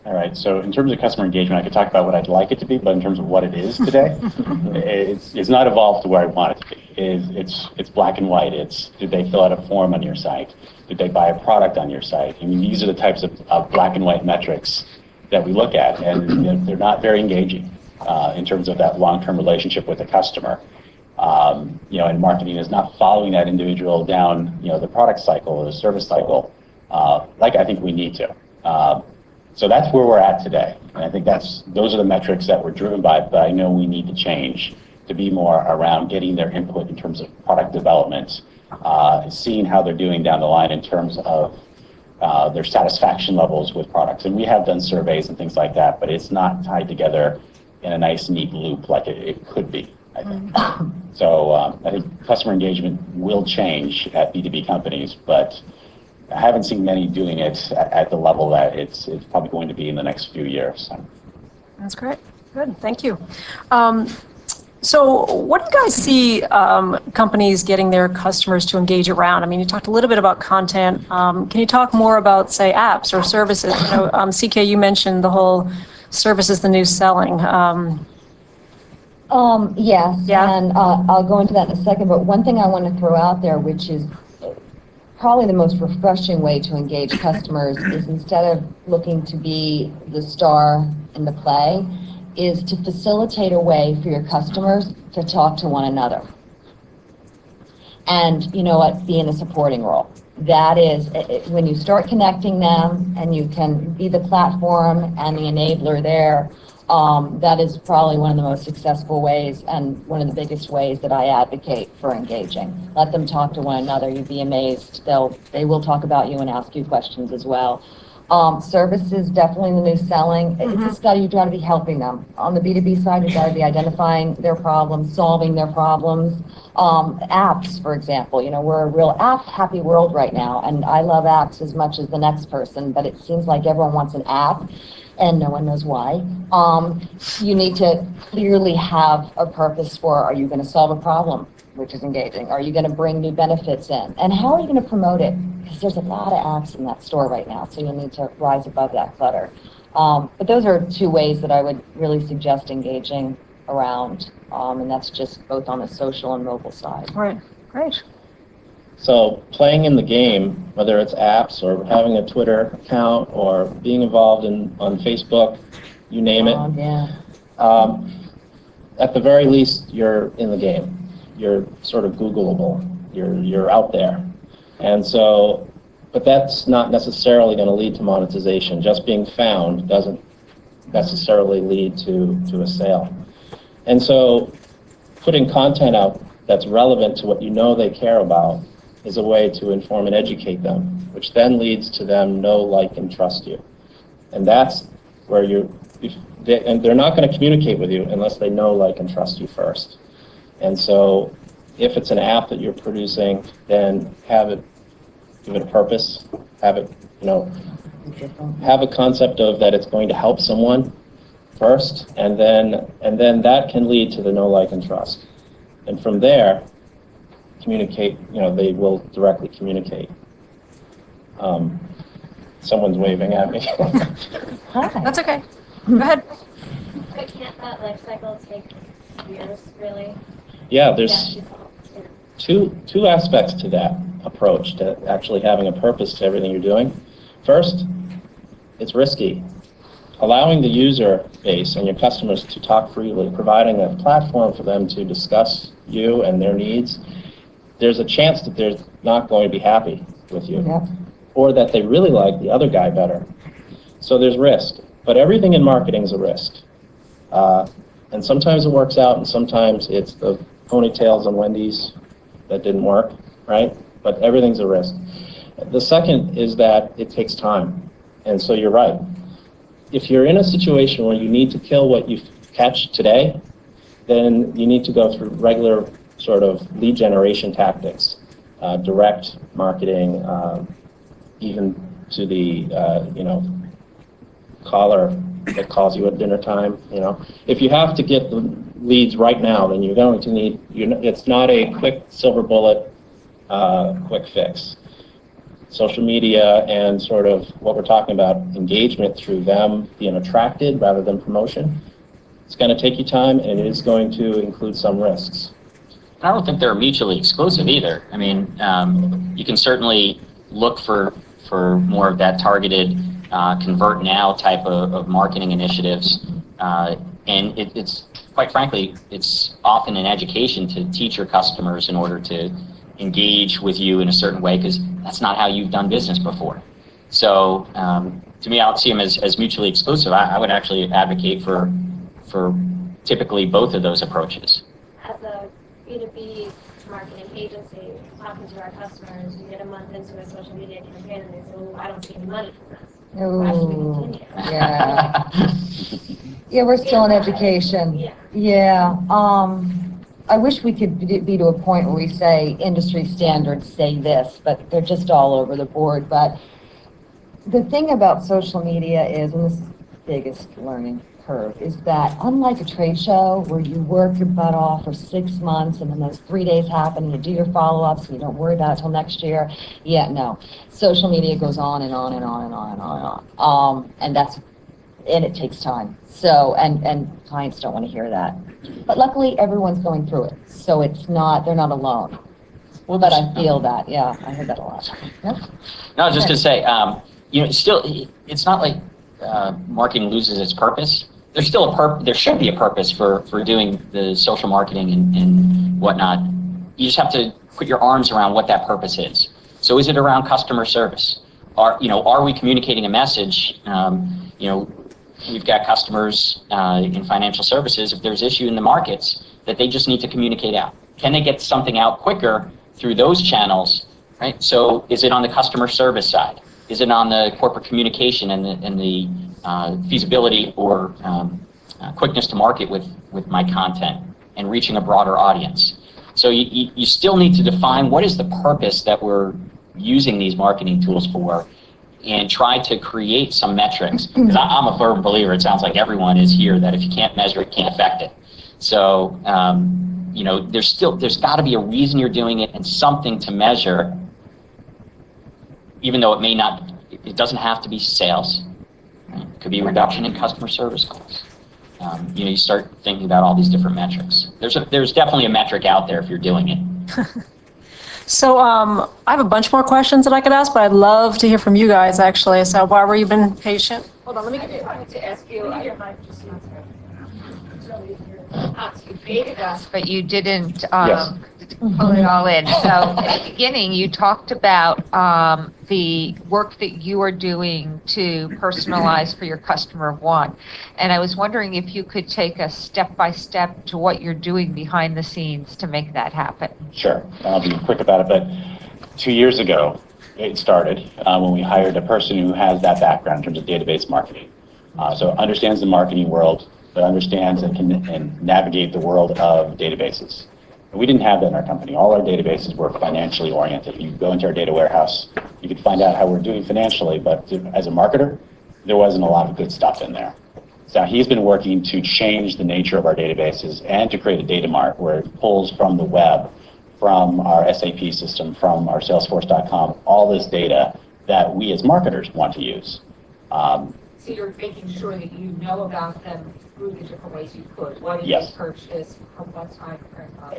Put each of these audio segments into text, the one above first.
All right, so in terms of customer engagement, I could talk about what I'd like it to be, but in terms of what it is today, it's not evolved to where I want it to be. It's black and white. It's, did they fill out a form on your site? Did they buy a product on your site? I mean, these are the types of black and white metrics that we look at, and they're not very engaging in terms of that long-term relationship with the customer. And marketing is not following that individual down, the product cycle or the service cycle, like I think we need to. So that's where we're at today. And I think those are the metrics that we're driven by, but I know we need to change to be more around getting their input in terms of product development, seeing how they're doing down the line in terms of their satisfaction levels with products. And we have done surveys and things like that, but it's not tied together in a nice, neat loop like it could be, I think. So I think customer engagement will change at B2B companies, but I haven't seen many doing it at the level that it's probably going to be in the next few years. So. That's great. Good. Thank you. So what do you guys see companies getting their customers to engage around? I mean, you talked a little bit about content. Can you talk more about, say, apps or services? CK, you mentioned the whole service is the new selling. Yes, Yeah. And I'll go into that in a second, but one thing I want to throw out there, which is probably the most refreshing way to engage customers, is instead of looking to be the star in the play, is to facilitate a way for your customers to talk to one another. And you know what, be in a supporting role. That is, when you start connecting them and you can be the platform and the enabler there, that is probably one of the most successful ways and one of the biggest ways that I advocate for engaging. Let them talk to one another. You'd be amazed. They will talk about you and ask you questions as well. Services, definitely the new selling. It's a study. You've got to be helping them. On the B2B side, you've got to be identifying their problems, solving their problems. Apps, for example, we're a real app-happy world right now, and I love apps as much as the next person, but it seems like everyone wants an app, and no one knows why. You need to clearly have a purpose for, are you going to solve a problem, which is engaging? Are you going to bring new benefits in? And how are you going to promote it? Because there's a lot of apps in that store right now, so you'll need to rise above that clutter. But those are two ways that I would really suggest engaging around, and that's just both on the social and mobile side. Right, great. So playing in the game, whether it's apps or having a Twitter account or being involved on Facebook, you name it. Yeah. At the very least, you're in the game. You're sort of Googleable. You're out there. And so, but that's not necessarily going to lead to monetization. Just being found doesn't necessarily lead to a sale. And so putting content out that's relevant to what you know they care about is a way to inform and educate them, which then leads to them know, like, and trust you. And that's where and they're not going to communicate with you unless they know, like, and trust you first. And so if it's an app that you're producing, then give it a purpose, have it, have a concept of that it's going to help someone first, and then that can lead to the know, like, and trust. And from there, communicate, they will directly communicate. Someone's waving at me. Hi. That's okay. Go ahead. But can't that life cycle take years, really? Yeah, there's two aspects to that approach, to actually having a purpose to everything you're doing. First, it's risky. Allowing the user base and your customers to talk freely, providing a platform for them to discuss you and their needs, there's a chance that they're not going to be happy with you, or that they really like the other guy better. So there's risk. But everything in marketing is a risk. And sometimes it works out, and sometimes it's the ponytails on Wendy's that didn't work, right? But everything's a risk. The second is that it takes time. And so you're right. If you're in a situation where you need to kill what you catch today, then you need to go through regular sort of lead generation tactics, direct marketing, even to the caller that calls you at dinner time. If you have to get the leads right now, then you're going to need. It's not a quick silver bullet, quick fix. social media and sort of what we're talking about, engagement through them being attracted rather than promotion, it's going to take you time, and it is going to include some risks. I don't think they're mutually exclusive either. I mean, you can certainly look for more of that targeted convert now type of marketing initiatives, and it's quite frankly, it's often an education to teach your customers in order to engage with you in a certain way, because that's not how you've done business before. So to me, I don't see them as mutually exclusive. I would actually advocate for typically both of those approaches. As a B2B marketing agency, talking to our customers, we get a month into a social media campaign and they say, "Oh, I don't see any money from this." Why should we continue? Yeah. Yeah, we're still in education. Yeah. I wish we could be to a point where we say industry standards say this, but they're just all over the board. But the thing about social media is, and this is the biggest learning curve, is that unlike a trade show where you work your butt off for 6 months and then those 3 days happen and you do your follow-ups and you don't worry about it until next year, no. Social media goes on and on and on and on and on and on. And it takes time. So, and clients don't want to hear that. But luckily, everyone's going through it. So they're not alone. Well, but I feel that, yeah, I heard that a lot. Yep. No, I was just going to say, still, it's not like marketing loses its purpose. There's still there should be a purpose for doing the social marketing and whatnot. You just have to put your arms around what that purpose is. So is it around customer service? Are we communicating a message? We've got customers in financial services, if there's issue in the markets, that they just need to communicate out. Can they get something out quicker through those channels, right? So is it on the customer service side? Is it on the corporate communication and the feasibility or quickness to market with my content and reaching a broader audience? So you still need to define what is the purpose that we're using these marketing tools for, and try to create some metrics. Because I'm a firm believer, it sounds like everyone is here, that if you can't measure it, can't affect it. So, there's got to be a reason you're doing it and something to measure, even though it doesn't have to be sales. Right? It could be reduction in customer service calls. You start thinking about all these different metrics. There's definitely a metric out there if you're doing it. So I have a bunch more questions that I could ask, but I'd love to hear from you guys, actually. So Barbara, you've been patient. Hold on, let me get you. I wanted to ask you, you baited us, but you didn't Yes. pull it all in. So at the beginning, you talked about the work that you are doing to personalize for your customer of one. And I was wondering if you could take us step by step to what you're doing behind the scenes to make that happen. Sure, I'll be quick about it, but 2 years ago, it started when we hired a person who has that background in terms of database marketing. So understands the marketing world, but understands and can navigate the world of databases. We didn't have that in our company. All our databases were financially oriented. You go into our data warehouse, you could find out how we're doing financially, but as a marketer, there wasn't a lot of good stuff in there. So he's been working to change the nature of our databases and to create a data mart where it pulls from the web, from our SAP system, from our Salesforce.com, all this data that we as marketers want to use. So you're making sure that you know about them through the different ways you could. Why did Yes. you purchase from what time?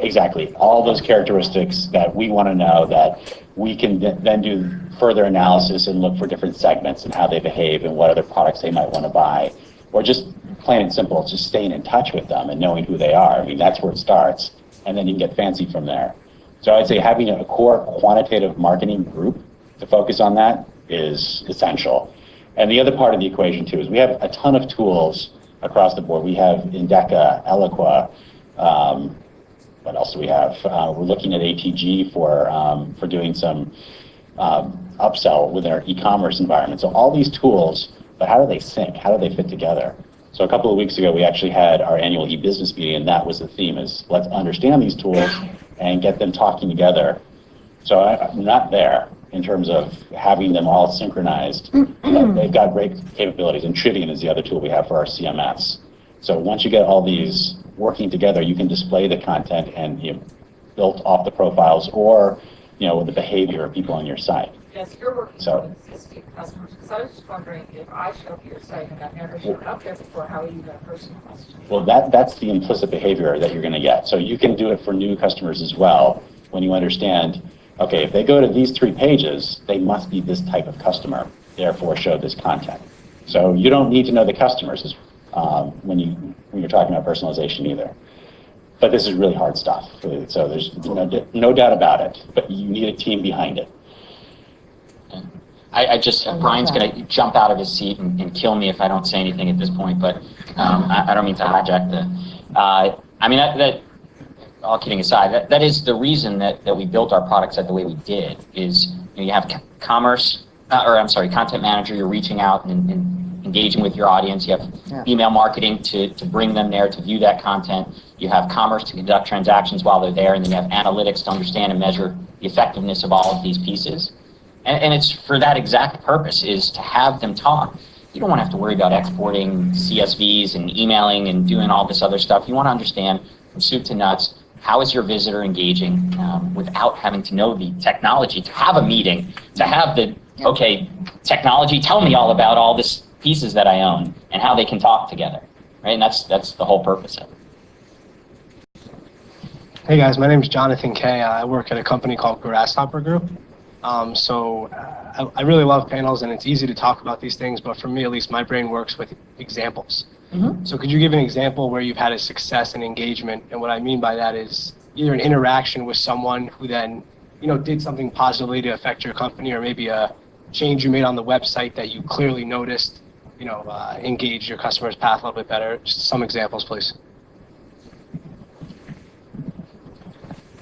Exactly. All those characteristics that we want to know, that we can then do further analysis and look for different segments and how they behave and what other products they might want to buy. Or just plain and simple, just staying in touch with them and knowing who they are. I mean, that's where it starts. And then you can get fancy from there. So I'd say having a core quantitative marketing group to focus on that is essential. And the other part of the equation too is we have a ton of tools across the board. We have Indeca, Eloqua, what else do we have? We're looking at ATG for doing some upsell with our e-commerce environment. So all these tools, but how do they sync? How do they fit together? So a couple of weeks ago, we actually had our annual e-business meeting, and that was the theme: is let's understand these tools and get them talking together. So I'm not there in terms of having them all synchronized. They've got great capabilities, and Trivian is the other tool we have for our CMS. So once you get all these working together, you can display the content and built off the profiles or the behavior of people on your site. Yes, you're working So- with existing customers, because I was just wondering if I show up to your site and I've never showed up there before, how are you going to personalize it? Well, that's the implicit behavior that you're going to get. So you can do it for new customers as well when you understand, okay, if they go to these 3 pages, they must be this type of customer, therefore show this content. So you don't need to know the customers when you're talking about personalization either. But this is really hard stuff. So there's no doubt about it, but you need a team behind it. Brian's going to jump out of his seat and kill me if I don't say anything at this point, but I don't mean to hijack that, all kidding aside, that is the reason that we built our products the way we did, is you have content manager, you're reaching out and engaging with your audience, you have email marketing to bring them there to view that content, you have commerce to conduct transactions while they're there, and then you have analytics to understand and measure the effectiveness of all of these pieces. And it's for that exact purpose, is to have them talk. You don't want to have to worry about exporting CSVs and emailing and doing all this other stuff. You want to understand from soup to nuts, how is your visitor engaging without having to know the technology, to have a meeting, to have okay, technology, tell me all about all these pieces that I own and how they can talk together, right? And that's the whole purpose of it. Hey guys, my name is Jonathan Kay. I work at a company called Grasshopper Group. I really love panels, and it's easy to talk about these things, but for me at least, my brain works with examples. Mm-hmm. So could you give an example where you've had a success in engagement? And what I mean by that is either an interaction with someone who then, did something positively to affect your company, or maybe a change you made on the website that you clearly noticed, engaged your customer's path a little bit better. Just some examples, please.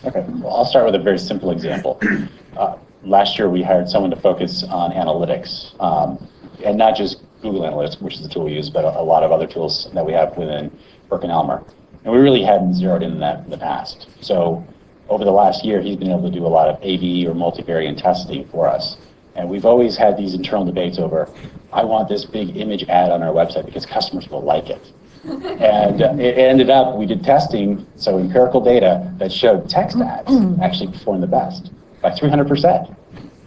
Okay, well, I'll start with a very simple example. Last year, we hired someone to focus on analytics, and not just Google Analytics, which is the tool we use, but a lot of other tools that we have within PerkinElmer. And we really hadn't zeroed in that in the past. So over the last year, he's been able to do a lot of A/B or multivariate testing for us. And we've always had these internal debates over, I want this big image ad on our website because customers will like it. And it ended up, we did testing, so empirical data that showed text ads actually performed the best by 300%.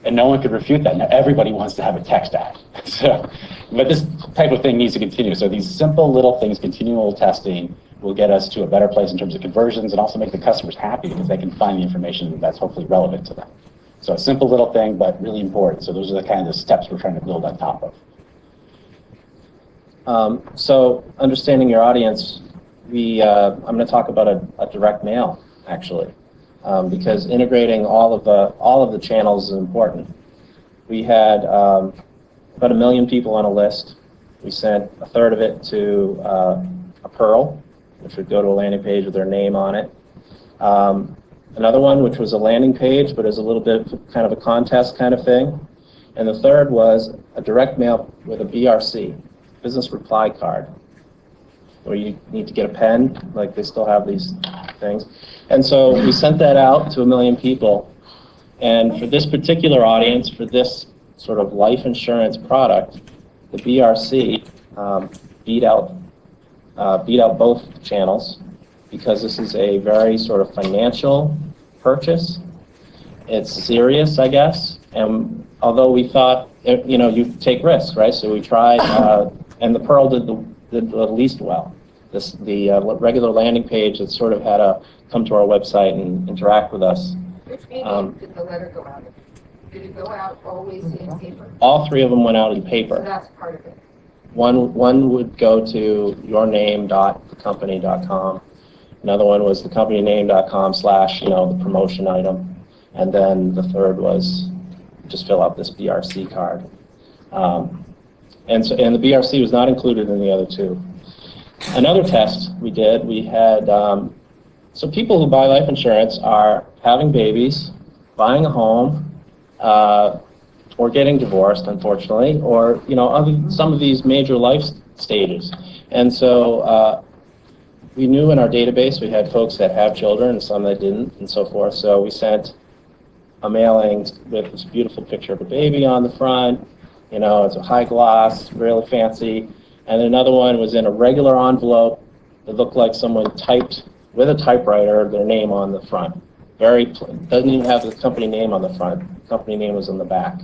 And no one could refute that. Now everybody wants to have a text ad. So, but this type of thing needs to continue. So these simple little things, continual testing, will get us to a better place in terms of conversions, and also make the customers happy because they can find the information that's hopefully relevant to them. So a simple little thing, but really important. So those are the kind of steps we're trying to build on top of. So understanding your audience, I'm going to talk about a direct mail, actually, because integrating all of the channels is important. We had about 1 million people on a list. We sent a third of it to a Pearl, which would go to a landing page with their name on it. Another one, which was a landing page, but is a little bit kind of a contest kind of thing. And the third was a direct mail with a BRC, business reply card, where you need to get a pen, like they still have these things. And so we sent that out to 1 million people. And for this particular audience, for this sort of life insurance product, the BRC beat out both channels, because this is a very sort of financial purchase. It's serious, I guess. And although we thought, you take risks, right? So we tried, and the Pearl did the least well. The regular landing page that sort of had to come to our website and interact with us. Which medium did the letter go out in? Did it go out always in paper? All 3 of them went out in paper. So that's part of it. One would go to yourname.thecompany.com. Another one was thecompany.com / the promotion item. And then the third was just fill out this BRC card. And the BRC was not included in the other 2. Another test we did, we had, so people who buy life insurance are having babies, buying a home, or getting divorced, unfortunately, or some of these major life stages. And so we knew in our database we had folks that have children and some that didn't, and so forth. So we sent a mailing with this beautiful picture of a baby on the front. It's a high gloss, really fancy. And another one was in a regular envelope that looked like someone typed with a typewriter their name on the front. Doesn't even have the company name on the front. The company name was on the back.